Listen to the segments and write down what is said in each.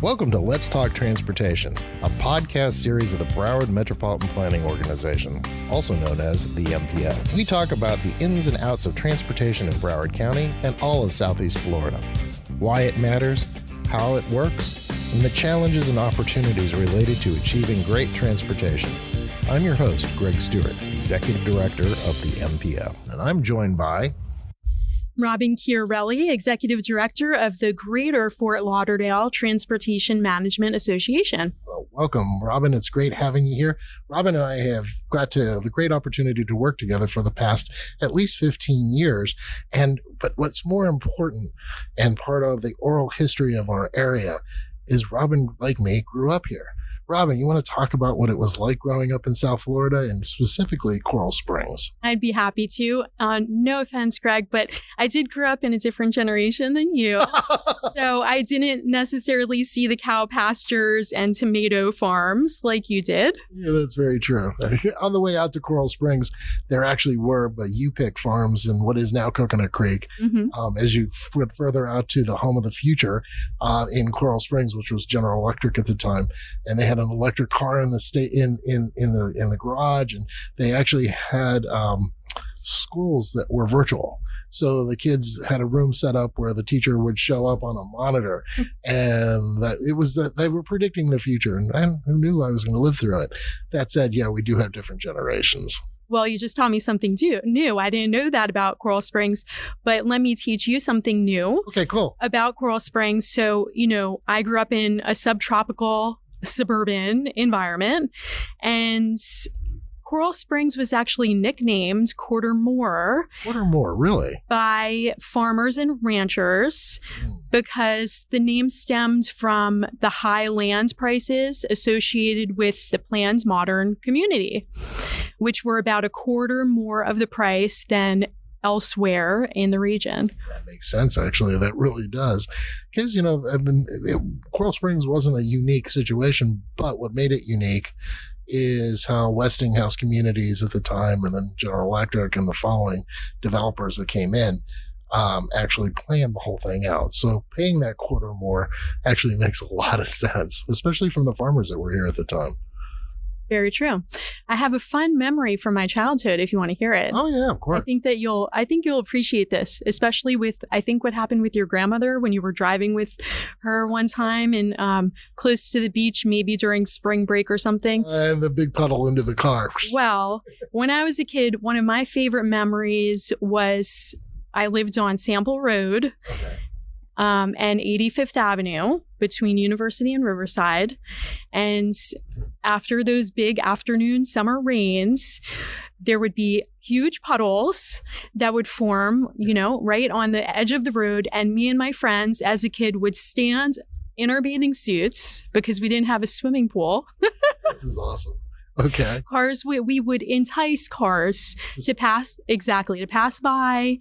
Welcome to Let's Talk Transportation, a podcast series of the Broward Metropolitan Planning Organization, also known as the MPO. We talk about the ins and outs of transportation in Broward County and all of Southeast Florida, why it matters, how it works, and the challenges and opportunities related to achieving great transportation. I'm your host, Greg Stewart, Executive Director of the MPO, and I'm joined by Robyn Chiarelli, Executive Director of the Greater Fort Lauderdale Transportation Management Association. Well, welcome, Robyn. It's great having you here. Robyn and I have got the great opportunity to work together for the past at least 15 years. But what's more important and part of the oral history of our area is Robyn, like me, grew up here. Robyn, you want to talk about what it was like growing up in South Florida and specifically Coral Springs? I'd be happy to. No offense, Greg, but I did grow up in a different generation than you. So I didn't necessarily see the cow pastures and tomato farms like you did. Yeah, that's very true. On the way out to Coral Springs, there actually were U-Pick farms in what is now Coconut Creek. Mm-hmm. As you went further out to the home of the future in Coral Springs, which was General Electric at the time, and they had an electric car in the garage, and they actually had schools that were virtual. So the kids had a room set up where the teacher would show up on a monitor, and that they were predicting the future. And who knew I was going to live through it? That said, yeah, we do have different generations. Well, you just taught me something new. I didn't know that about Coral Springs, but let me teach you something new. Okay, cool. About Coral Springs. So, I grew up in a subtropical suburban environment, and Coral Springs was actually nicknamed Quarter-More. Quarter-More, really? By farmers and ranchers because the name stemmed from the high land prices associated with the planned modern community, which were about a quarter more of the price than elsewhere in the region. That makes sense, actually. That really does. Because, Coral Springs wasn't a unique situation, but what made it unique is how Westinghouse Communities at the time, and then General Electric and the following developers that came in, actually planned the whole thing out. So paying that quarter more actually makes a lot of sense, especially from the farmers that were here at the time. Very true. I have a fun memory from my childhood if you want to hear it. Oh yeah, of course. I think you'll appreciate this, especially with what happened with your grandmother when you were driving with her one time and close to the beach, maybe during spring break or something. And the big puddle into the car. Well, when I was a kid, one of my favorite memories was I lived on Sample Road. Okay. And 85th Avenue between University and Riverside. And after those big afternoon summer rains, there would be huge puddles that would form, right on the edge of the road. And me and my friends as a kid would stand in our bathing suits because we didn't have a swimming pool. This is awesome. Okay. We would entice cars to pass by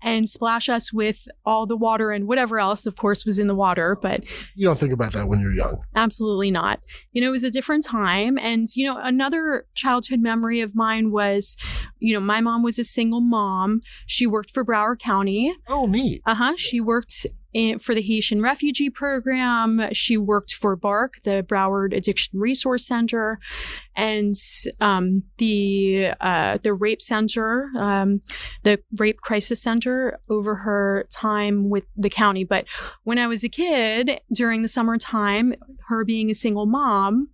and splash us with all the water and whatever else, of course, was in the water. But you don't think about that when you're young. Absolutely not. It was a different time. And, another childhood memory of mine was, my mom was a single mom. She worked for Broward County. Oh, neat. She worked for the Haitian Refugee Program. She worked for BARC, the Broward Addiction Resource Center, and the Rape Center, the Rape Crisis Center over her time with the county. But when I was a kid, during the summertime, her being a single mom,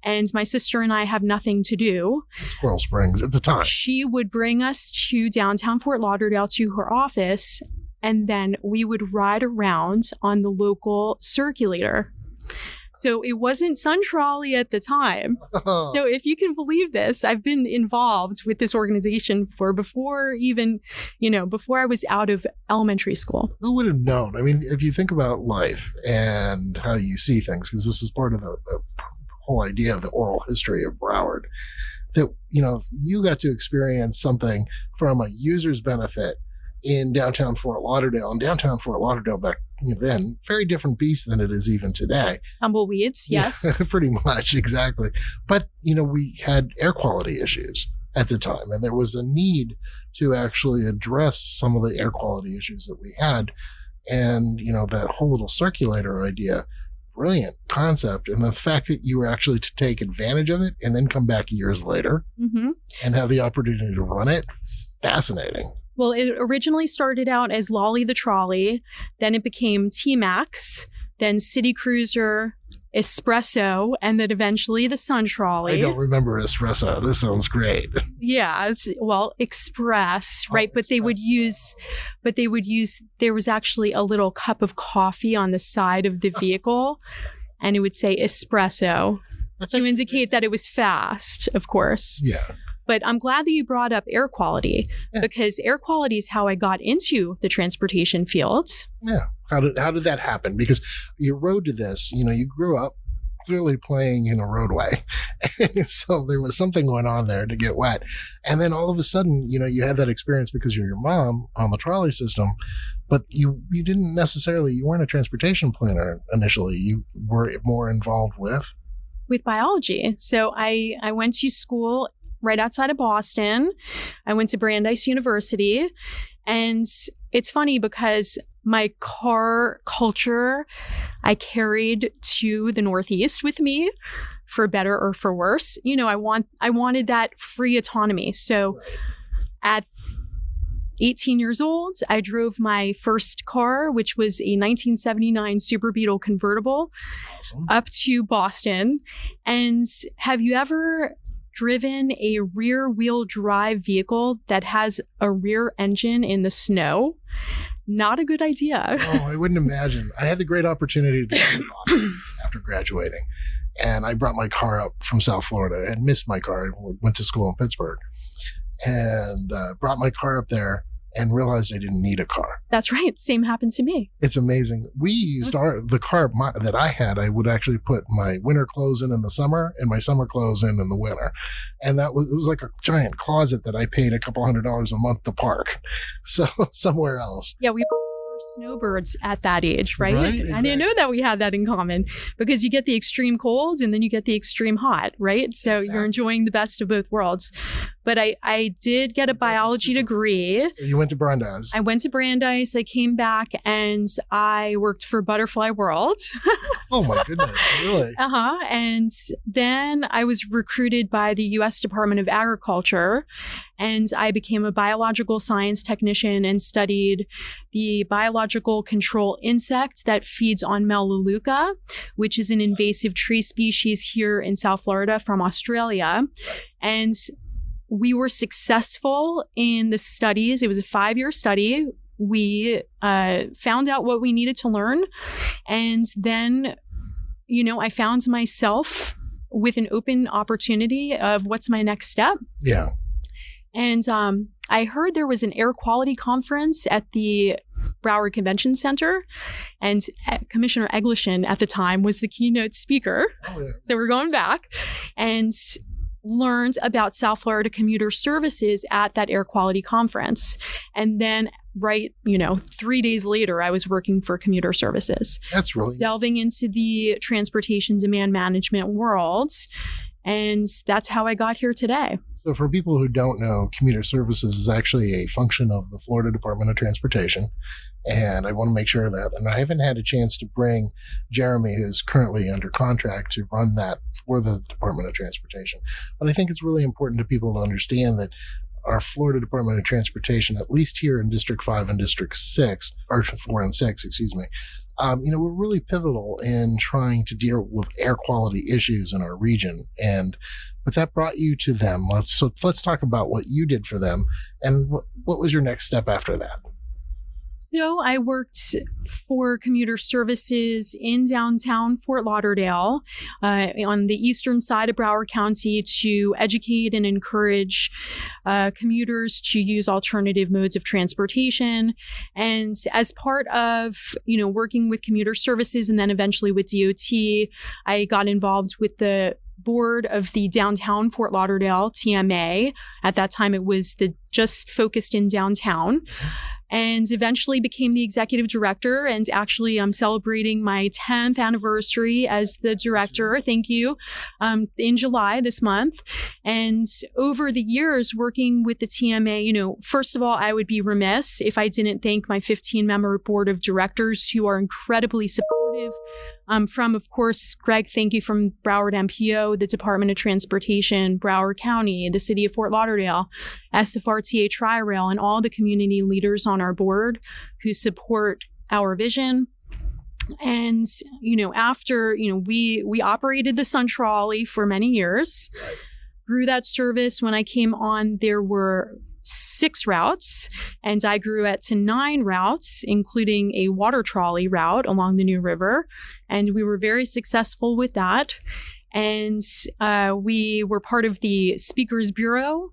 and my sister and I have nothing to do. Coral Springs at the time. She would bring us to downtown Fort Lauderdale to her office, and then we would ride around on the local circulator. So it wasn't Sun Trolley at the time. Oh. So if you can believe this, I've been involved with this organization before I was out of elementary school. Who would have known? I mean, if you think about life and how you see things, because this is part of the whole idea of the oral history of Broward, that, you got to experience something from a user's benefit in downtown Fort Lauderdale. And downtown Fort Lauderdale back then, very different beast than it is even today. Tumbleweeds, yes. Yeah, pretty much, exactly. But, we had air quality issues at the time, and there was a need to actually address some of the air quality issues that we had. And, that whole little circulator idea brilliant concept. And the fact that you were actually to take advantage of it and then come back years later and have the opportunity to run it, fascinating. Well, it originally started out as Lolly the Trolley, then it became T-Max, then City Cruiser, Espresso, and then eventually the Sun Trolley. I don't remember Espresso. This sounds great. Yeah, Express, right? But they would use, there was actually a little cup of coffee on the side of the vehicle, and it would say Espresso to indicate that it was fast, of course. Yeah. But I'm glad that you brought up air quality because air quality is how I got into the transportation field. Yeah. How did that happen? Because your road to this, you grew up clearly playing in a roadway. So there was something going on there to get wet. And then all of a sudden, you had that experience because you're your mom on the trolley system, but you didn't necessarily, you weren't a transportation planner initially. You were more involved with biology. So I went to school right outside of Boston. I went to Brandeis University. And it's funny because my car culture I carried to the Northeast with me, for better or for worse. I wanted that free autonomy. So at 18 years old, I drove my first car, which was a 1979 Super Beetle convertible, up to Boston. And have you ever driven a rear-wheel drive vehicle that has a rear engine in the snow? Not a good idea. Oh, I wouldn't imagine. I had the great opportunity to go to Boston after graduating, and I brought my car up from South Florida. I had missed my car. I went to school in Pittsburgh, and brought my car up there and realized I didn't need a car. That's right. Same happened to me. It's amazing. We used the car that I had. I would actually put my winter clothes in the summer and my summer clothes in the winter. And it was like a giant closet that I paid a couple $100s a month to park. So somewhere else. Yeah, we were snowbirds at that age, right? Exactly. I didn't know that we had that in common because you get the extreme cold and then you get the extreme hot, right? So You're enjoying the best of both worlds. But I did get a biology degree. So you went to Brandeis. I went to Brandeis. I came back and I worked for Butterfly World. Oh my goodness, really? And then I was recruited by the U.S. Department of Agriculture, and I became a biological science technician and studied the biological control insect that feeds on Melaleuca, which is an invasive tree species here in South Florida from Australia. And we were successful in the studies. It was a 5-year study. We found out what we needed to learn. And then, I found myself with an open opportunity of what's my next step. Yeah. And I heard there was an air quality conference at the Broward Convention Center, and Commissioner Egliston at the time was the keynote speaker. Oh, yeah. So we're going back and learned about South Florida commuter services at that air quality conference. And then 3 days later, I was working for commuter services. That's really delving into the transportation demand management world. And that's how I got here today. So for people who don't know, commuter services is actually a function of the Florida Department of Transportation. And I want to make sure that, and I haven't had a chance to bring Jeremy, who's currently under contract, to run that for the Department of Transportation. But I think it's really important to people to understand that our Florida Department of Transportation, at least here in District 5 and District 6, or 4 and 6, excuse me, we're really pivotal in trying to deal with air quality issues in our region. But that brought you to them. Let's talk about what you did for them and what was your next step after that? So I worked for commuter services in downtown Fort Lauderdale on the eastern side of Broward County to educate and encourage commuters to use alternative modes of transportation. And as part of, working with commuter services and then eventually with DOT, I got involved with the board of the downtown Fort Lauderdale TMA. At that time, it was just focused in downtown. And eventually became the executive director. And actually, I'm celebrating my 10th anniversary as the director. Thank you. In July this month. And over the years working with the TMA, first of all, I would be remiss if I didn't thank my 15-member board of directors who are incredibly supportive supportive from, of course, Greg, thank you, from Broward MPO, the Department of Transportation, Broward County, the City of Fort Lauderdale, SFRTA Tri-Rail, and all the community leaders on our board who support our vision. And, after, we operated the Sun Trolley for many years, grew that service. When I came on, there were 6 routes, and I grew it to 9 routes, including a water trolley route along the New River. And we were very successful with that. And we were part of the Speakers Bureau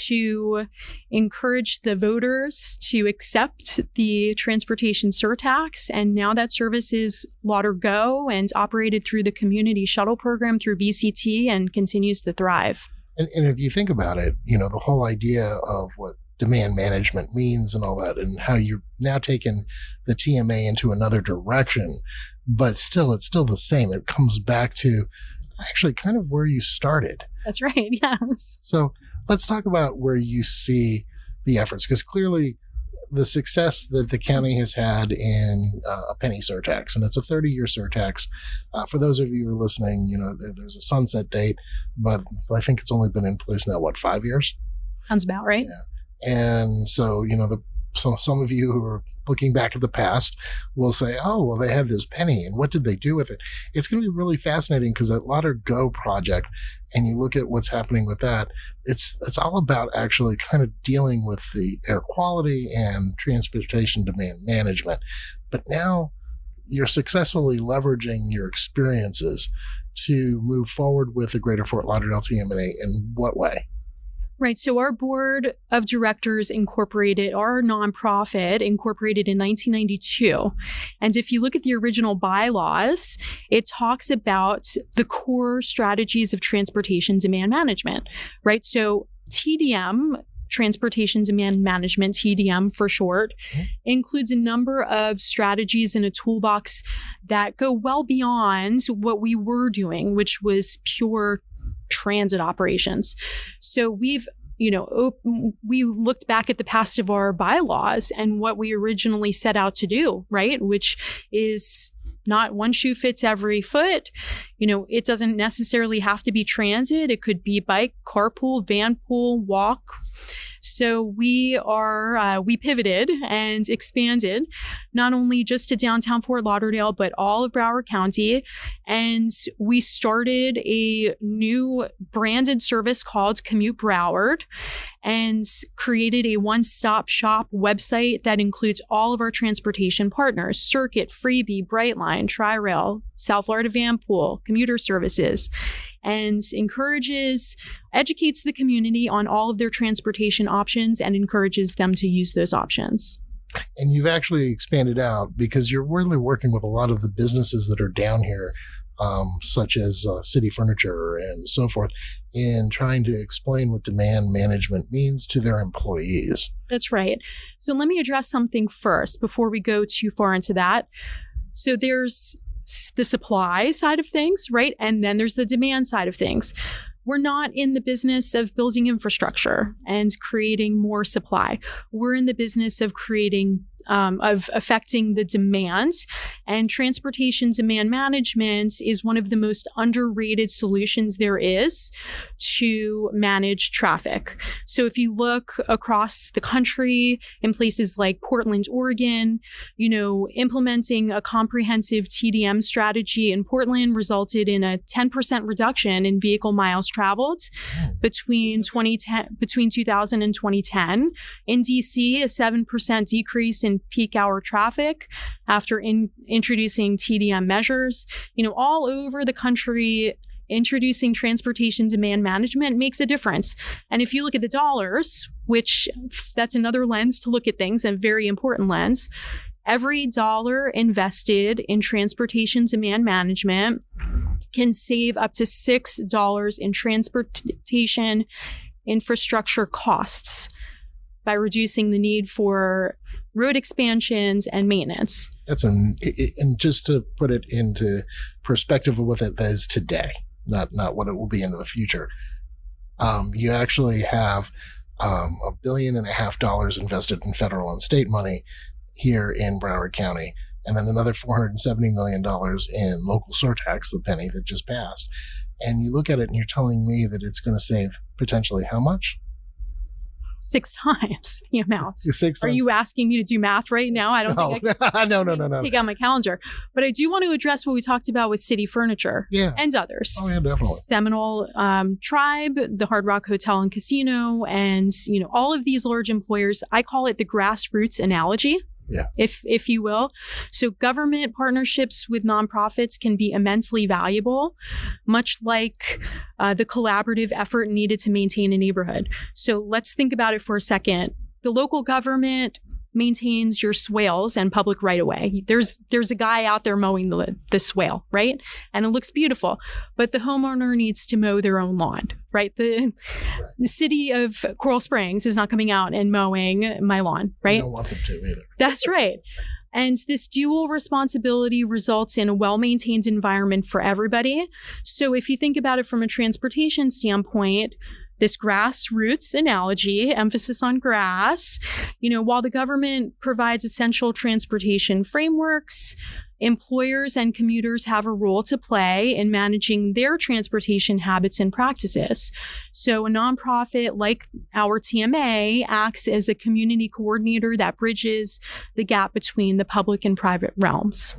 to encourage the voters to accept the transportation surtax. And now that service is Lauder Go and operated through the community shuttle program through BCT and continues to thrive. And if you think about it, the whole idea of what demand management means and all that, and how you've now taken the TMA into another direction, but it's still the same. It comes back to actually kind of where you started. That's right, yes. So let's talk about where you see the efforts, because clearly the success that the county has had in a penny surtax, and it's a 30-year surtax. For those of you who are listening, there's a sunset date, but I think it's only been in place now, 5 years? Sounds about right. Yeah. And so, so some of you who are looking back at the past will say, oh, well, they had this penny, and what did they do with it? It's going to be really fascinating, because that Lauder Go project, and you look at what's happening with that, it's all about actually kind of dealing with the air quality and transportation demand management. But now you're successfully leveraging your experiences to move forward with the Greater Fort Lauderdale TMA. In what way? Right. So our board of directors incorporated, our nonprofit incorporated in 1992. And if you look at the original bylaws, it talks about the core strategies of transportation demand management, right? So TDM, Transportation Demand Management, TDM for short, includes a number of strategies in a toolbox that go well beyond what we were doing, which was pure transit operations. So we looked back at the past of our bylaws and what we originally set out to do, right? Which is not one shoe fits every foot. It doesn't necessarily have to be transit. It could be bike, carpool, vanpool, walk. So we pivoted and expanded not only just to downtown Fort Lauderdale, but all of Broward County. And we started a new branded service called Commute Broward and created a one-stop shop website that includes all of our transportation partners: Circuit, Freebie, Brightline, Tri-Rail, South Florida Vanpool, commuter services, and educates the community on all of their transportation options and encourages them to use those options. And you've actually expanded out, because you're really working with a lot of the businesses that are down here, such as City Furniture and so forth, in trying to explain what demand management means to their employees. That's right. So let me address something first before we go too far into that. So there's the supply side of things, right? And then there's the demand side of things. We're not in the business of building infrastructure and creating more supply. We're in the business of affecting the demand. And transportation demand management is one of the most underrated solutions there is to manage traffic. So if you look across the country in places like Portland, Oregon, implementing a comprehensive TDM strategy in Portland resulted in a 10% reduction in vehicle miles traveled between 2000 and 2010. In DC, a 7% decrease in peak hour traffic after introducing TDM measures. All over the country, introducing transportation demand management makes a difference. And if you look at the dollars, which that's another lens to look at things, a very important lens, every dollar invested in transportation demand management can save up to $6 in transportation infrastructure costs by reducing the need for road expansions and maintenance. And just to put it into perspective of what that is today, not what it will be into the future. You actually have $1.5 billion invested in federal and state money here in Broward County. and then another $470 million in local surtax, the penny that just passed. And you look at it and you're telling me that it's going to save potentially how much? 6 times the amount. 6 times. Are you asking me to do math right now? I don't think I can No. take out my calendar. But I do want to address what we talked about with City Furniture and others. Oh, yeah, definitely. Seminole Tribe, the Hard Rock Hotel and Casino, and all of these large employers. I call it the grassroots analogy. Yeah. If you will. So government partnerships with nonprofits can be immensely valuable, much like the collaborative effort needed to maintain a neighborhood. So let's think about it for a second. The local government maintains your swales and public right of way. There's a guy out there mowing the swale, right? And it looks beautiful. But the homeowner needs to mow their own lawn, right? The city of Coral Springs is not coming out and mowing my lawn, right? I don't want them to either. That's right. And this dual responsibility results in a well-maintained environment for everybody. So if you think about it from a transportation standpoint, this grassroots analogy, emphasis on grass, while the government provides essential transportation frameworks, employers and commuters have a role to play in managing their transportation habits and practices. So a nonprofit like our TMA acts as a community coordinator that bridges the gap between the public and private realms.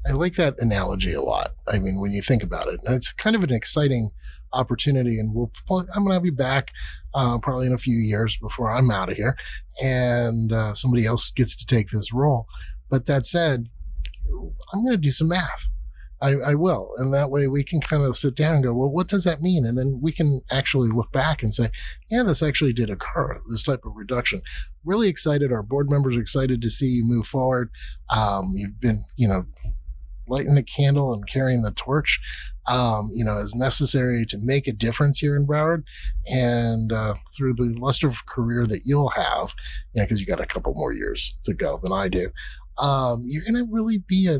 I like that analogy a lot. I mean, when you think about it, and it's kind of an exciting opportunity, and I'm going to have you back probably in a few years before I'm out of here, and somebody else gets to take this role. But that said, I'm going to do some math. I will, and that way we can kind of sit down and go, well, what does that mean? And then we can actually look back and say, yeah, this actually did occur, this type of reduction. Really excited. Our board members are excited to see you move forward. You've been, lighting the candle and carrying the torch, is necessary to make a difference here in Broward. And through the illustrious career that you'll have, because you got a couple more years to go than I do, you're going to really be a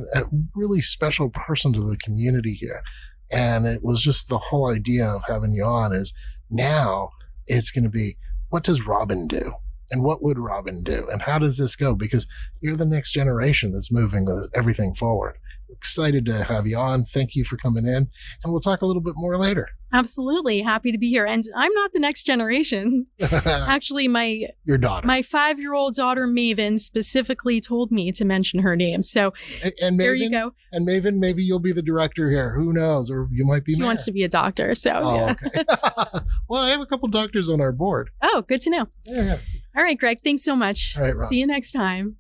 really special person to the community here. And it was just the whole idea of having you on is now it's going to be, what does Robyn do? And what would Robyn do? And how does this go? Because you're the next generation that's moving everything forward. Excited to have you on. Thank you for coming in. And we'll talk a little bit more later. Absolutely. Happy to be here. And I'm not the next generation. Actually, your daughter. My 5-year-old daughter, Maven, specifically told me to mention her name. So and Maven, there you go. And Maven, maybe you'll be the director here. Who knows? Or you might be She wants to be a doctor. So yeah. Okay. Well, I have a couple doctors on our board. Oh, good to know. Yeah. All right, Greg. Thanks so much. All right, Rob. See you next time.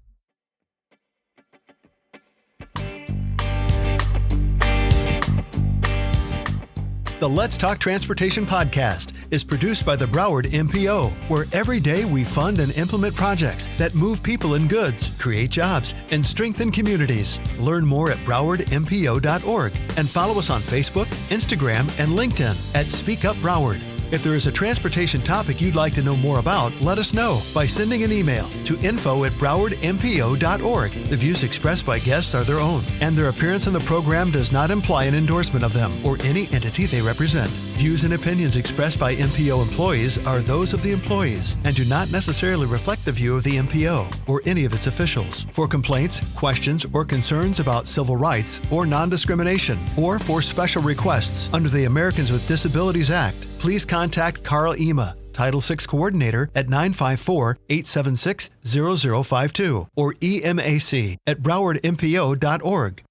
The Let's Talk Transportation podcast is produced by the Broward MPO, where every day we fund and implement projects that move people and goods, create jobs, and strengthen communities. Learn more at browardmpo.org and follow us on Facebook, Instagram, and LinkedIn at Speak Up Broward. If there is a transportation topic you'd like to know more about, let us know by sending an email to info@browardmpo.org. The views expressed by guests are their own, and their appearance in the program does not imply an endorsement of them or any entity they represent. Views and opinions expressed by MPO employees are those of the employees and do not necessarily reflect the view of the MPO or any of its officials. For complaints, questions, or concerns about civil rights or non-discrimination, or for special requests under the Americans with Disabilities Act, please contact Carl Ema, Title VI Coordinator at 954-876-0052 or EMAC at browardmpo.org.